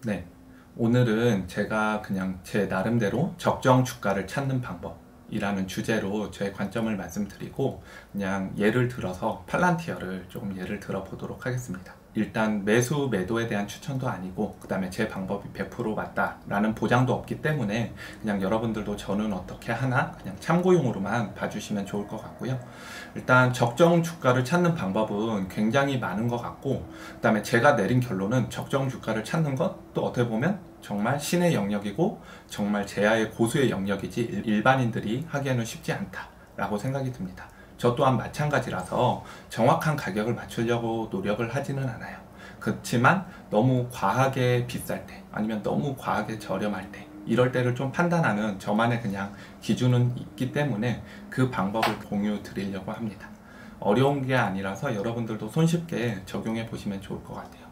네, 오늘은 제가 그냥 제 나름대로 적정 주가를 찾는 방법이라는 주제로 저의 관점을 말씀드리고 그냥 예를 들어서 팔란티어를 조금 예를 들어 보도록 하겠습니다. 일단 매수 매도에 대한 추천도 아니고 그 다음에 제 방법이 100% 맞다라는 보장도 없기 때문에 그냥 여러분들도 저는 어떻게 하나 그냥 참고용으로만 봐주시면 좋을 것 같고요. 일단 적정 주가를 찾는 방법은 굉장히 많은 것 같고 그 다음에 제가 내린 결론은 적정 주가를 찾는 것 또 어떻게 보면 정말 신의 영역이고 정말 제야의 고수의 영역이지 일반인들이 하기에는 쉽지 않다라고 생각이 듭니다. 저 또한 마찬가지라서 정확한 가격을 맞추려고 노력을 하지는 않아요. 그렇지만 너무 과하게 비쌀 때 아니면 너무 과하게 저렴할 때 이럴 때를 좀 판단하는 저만의 그냥 기준은 있기 때문에 그 방법을 공유 드리려고 합니다. 어려운 게 아니라서 여러분들도 손쉽게 적용해 보시면 좋을 것 같아요.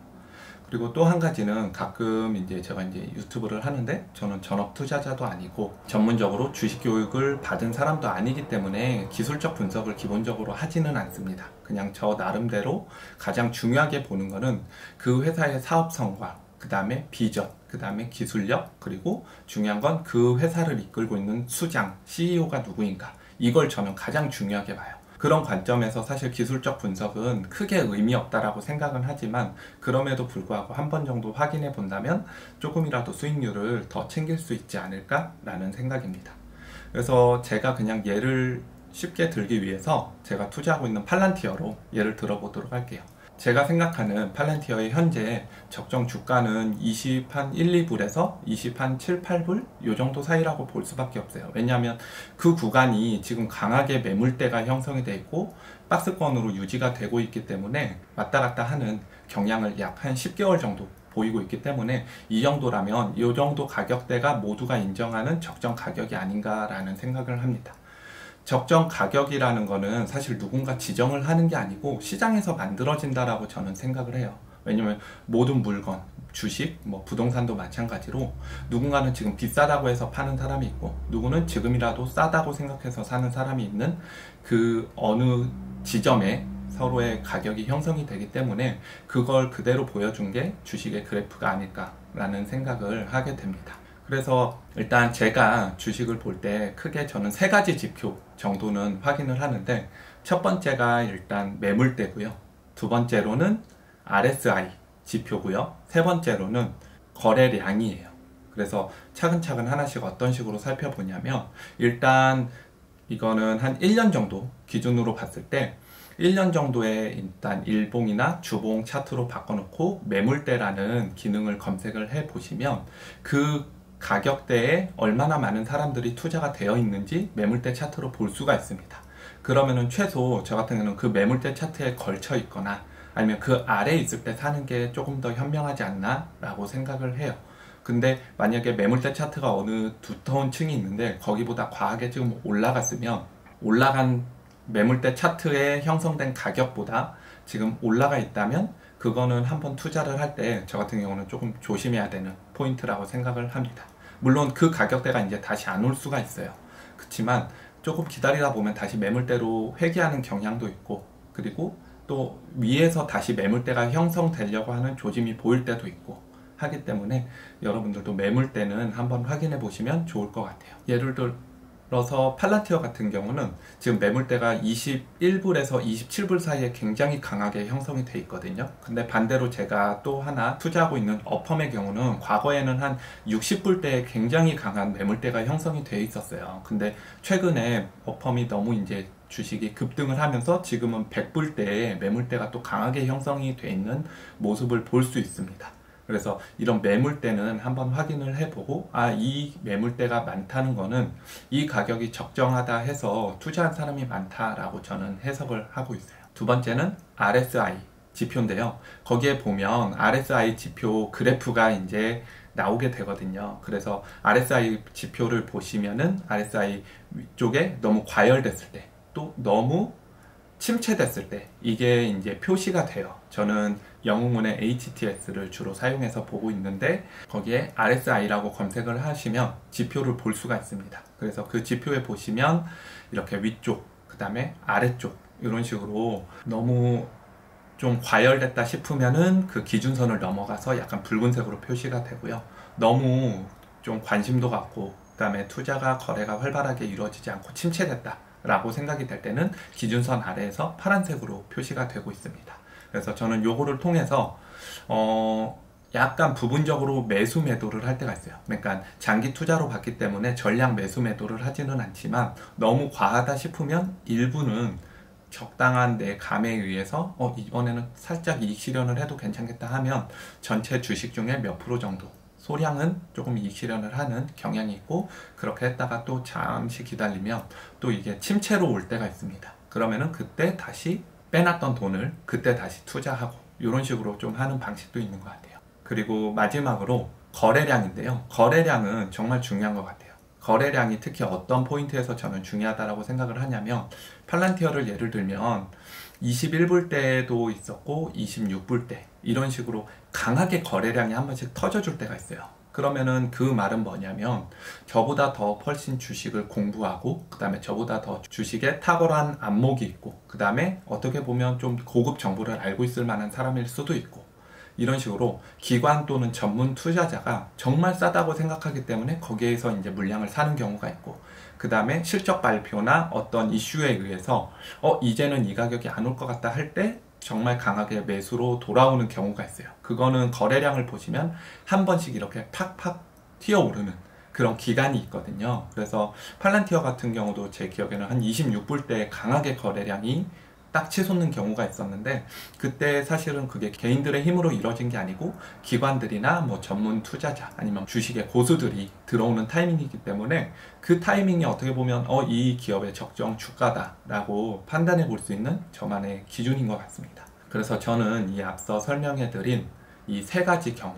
그리고 또 한 가지는 가끔 제가 유튜브를 하는데 저는 전업 투자자도 아니고 전문적으로 주식 교육을 받은 사람도 아니기 때문에 기술적 분석을 기본적으로 하지는 않습니다. 그냥 저 나름대로 가장 중요하게 보는 거는 그 회사의 사업성과 그 다음에 비전, 그 다음에 기술력, 그리고 중요한 건 그 회사를 이끌고 있는 수장, CEO가 누구인가, 이걸 저는 가장 중요하게 봐요. 그런 관점에서 사실 기술적 분석은 크게 의미 없다라고 생각은 하지만 그럼에도 불구하고 한 번 정도 확인해 본다면 조금이라도 수익률을 더 챙길 수 있지 않을까라는 생각입니다. 그래서 제가 그냥 예를 쉽게 들기 위해서 제가 투자하고 있는 팔란티어로 예를 들어보도록 할게요. 제가 생각하는 팔란티어의 현재 적정 주가는 20한 1, 2불에서 20한 7, 8불 이 정도 사이라고 볼 수밖에 없어요. 왜냐하면 그 구간이 지금 강하게 매물대가 형성이 되어 있고 박스권으로 유지가 되고 있기 때문에 왔다 갔다 하는 경향을 약 한 10개월 정도 보이고 있기 때문에 이 정도라면 이 정도 가격대가 모두가 인정하는 적정 가격이 아닌가라는 생각을 합니다. 적정 가격이라는 거는 사실 누군가 지정을 하는 게 아니고 시장에서 만들어진다라고 저는 생각을 해요. 왜냐면 모든 물건, 주식, 부동산도 마찬가지로 누군가는 지금 비싸다고 해서 파는 사람이 있고 누구는 지금이라도 싸다고 생각해서 사는 사람이 있는 그 어느 지점에 서로의 가격이 형성이 되기 때문에 그걸 그대로 보여준 게 주식의 그래프가 아닐까라는 생각을 하게 됩니다. 그래서 일단 제가 주식을 볼 때 크게 저는 세 가지 지표 정도는 확인을 하는데 첫 번째가 일단 매물대고요. 두 번째로는 RSI 지표고요. 세 번째로는 거래량이에요. 그래서 차근차근 하나씩 어떤 식으로 살펴보냐면 일단 이거는 한 1년 정도 기준으로 봤을 때 1년 정도의 일단 일봉이나 주봉 차트로 바꿔놓고 매물대라는 기능을 검색을 해 보시면 그 가격대에 얼마나 많은 사람들이 투자가 되어 있는지 매물대 차트로 볼 수가 있습니다. 그러면은 최소 저 같은 경우는 그 매물대 차트에 걸쳐 있거나 아니면 그 아래에 있을 때 사는 게 조금 더 현명하지 않나 라고 생각을 해요. 근데 만약에 매물대 차트가 어느 두터운 층이 있는데 거기보다 과하게 지금 올라갔으면 올라간 매물대 차트에 형성된 가격보다 지금 올라가 있다면 그거는 한번 투자를 할 때 저 같은 경우는 조금 조심해야 되는 포인트라고 생각을 합니다. 물론 그 가격대가 이제 다시 안 올 수가 있어요. 그렇지만 조금 기다리다 보면 다시 매물대로 회귀하는 경향도 있고 그리고 또 위에서 다시 매물대가 형성되려고 하는 조짐이 보일 때도 있고 하기 때문에 여러분들도 매물대는 한번 확인해 보시면 좋을 것 같아요. 예를 들어서 팔란티어 같은 경우는 지금 매물대가 21불에서 27불 사이에 굉장히 강하게 형성이 돼 있거든요. 근데 반대로 제가 또 하나 투자하고 있는 어펌의 경우는 과거에는 한 60불대에 굉장히 강한 매물대가 형성이 돼 있었어요. 근데 최근에 어펌이 너무 주식이 급등을 하면서 지금은 100불대에 매물대가 또 강하게 형성이 돼 있는 모습을 볼 수 있습니다. 그래서 이런 매물대는 한번 확인을 해보고 이 매물대가 많다는 거는 이 가격이 적정하다 해서 투자한 사람이 많다라고 저는 해석을 하고 있어요. 두 번째는 RSI 지표인데요. 거기에 보면 RSI 지표 그래프가 나오게 되거든요. 그래서 RSI 지표를 보시면은 RSI 위쪽에 너무 과열됐을 때 또 너무 침체됐을 때 이게 표시가 돼요. 저는 영웅문의 HTS를 주로 사용해서 보고 있는데 거기에 RSI라고 검색을 하시면 지표를 볼 수가 있습니다. 그래서 그 지표에 보시면 이렇게 위쪽, 그 다음에 아래쪽 이런 식으로 너무 좀 과열됐다 싶으면은 그 기준선을 넘어가서 약간 붉은색으로 표시가 되고요. 너무 좀 관심도 갖고 그다음에 투자가 거래가 활발하게 이루어지지 않고 침체됐다 라고 생각이 될 때는 기준선 아래에서 파란색으로 표시가 되고 있습니다. 그래서 저는 요거를 통해서 약간 부분적으로 매수 매도를 할 때가 있어요. 그러니까 장기 투자로 봤기 때문에 전량 매수 매도를 하지는 않지만 너무 과하다 싶으면 일부는 적당한 내 감에 의해서 이번에는 살짝 이익 실현을 해도 괜찮겠다 하면 전체 주식 중에 몇 프로 정도 소량은 조금 이익 실현을 하는 경향이 있고, 그렇게 했다가 또 잠시 기다리면 또 이게 침체로 올 때가 있습니다. 그러면은 그때 다시 빼놨던 돈을 그때 다시 투자하고 이런 식으로 좀 하는 방식도 있는 것 같아요. 그리고 마지막으로 거래량인데요. 거래량은 정말 중요한 것 같아요. 거래량이 특히 어떤 포인트에서 저는 중요하다고 생각을 하냐면, 팔란티어를 예를 들면 21불 때도 있었고 26불 때 이런 식으로 강하게 거래량이 한 번씩 터져줄 때가 있어요. 그러면은 그 말은 뭐냐면, 저보다 더 훨씬 주식을 공부하고 그 다음에 저보다 더 주식에 탁월한 안목이 있고 그 다음에 어떻게 보면 좀 고급 정보를 알고 있을 만한 사람일 수도 있고, 이런 식으로 기관 또는 전문 투자자가 정말 싸다고 생각하기 때문에 거기에서 이제 물량을 사는 경우가 있고, 그 다음에 실적 발표나 어떤 이슈에 의해서 이제는 이 가격이 안 올 것 같다 할 때 정말 강하게 매수로 돌아오는 경우가 있어요. 그거는 거래량을 보시면 한 번씩 이렇게 팍팍 튀어오르는 그런 기간이 있거든요. 그래서 팔란티어 같은 경우도 제 기억에는 한 26불 때 강하게 거래량이 딱 치솟는 경우가 있었는데, 그때 사실은 그게 개인들의 힘으로 이루어진 게 아니고 기관들이나 뭐 전문 투자자 아니면 주식의 고수들이 들어오는 타이밍이기 때문에 그 타이밍이 어떻게 보면 이 기업의 적정 주가다 라고 판단해 볼 수 있는 저만의 기준인 것 같습니다. 그래서 저는 이 앞서 설명해 드린 이 세 가지 경우,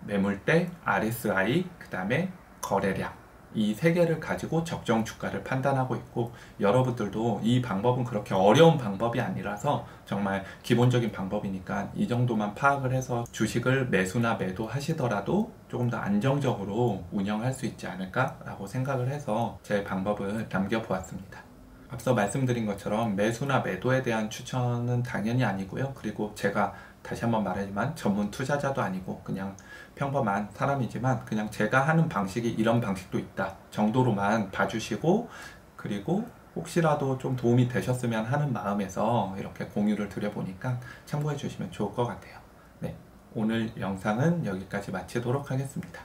매물대, RSI, 그 다음에 거래량, 이 세 개를 가지고 적정 주가를 판단하고 있고, 여러분들도 이 방법은 그렇게 어려운 방법이 아니라서 정말 기본적인 방법이니까 이 정도만 파악을 해서 주식을 매수나 매도 하시더라도 조금 더 안정적으로 운영할 수 있지 않을까라고 생각을 해서 제 방법을 남겨보았습니다. 앞서 말씀드린 것처럼 매수나 매도에 대한 추천은 당연히 아니고요. 그리고 제가 다시 한번 말하지만 전문 투자자도 아니고 그냥 평범한 사람이지만 그냥 제가 하는 방식이 이런 방식도 있다 정도로만 봐주시고, 그리고 혹시라도 좀 도움이 되셨으면 하는 마음에서 이렇게 공유를 드려보니까 참고해 주시면 좋을 것 같아요. 네, 오늘 영상은 여기까지 마치도록 하겠습니다.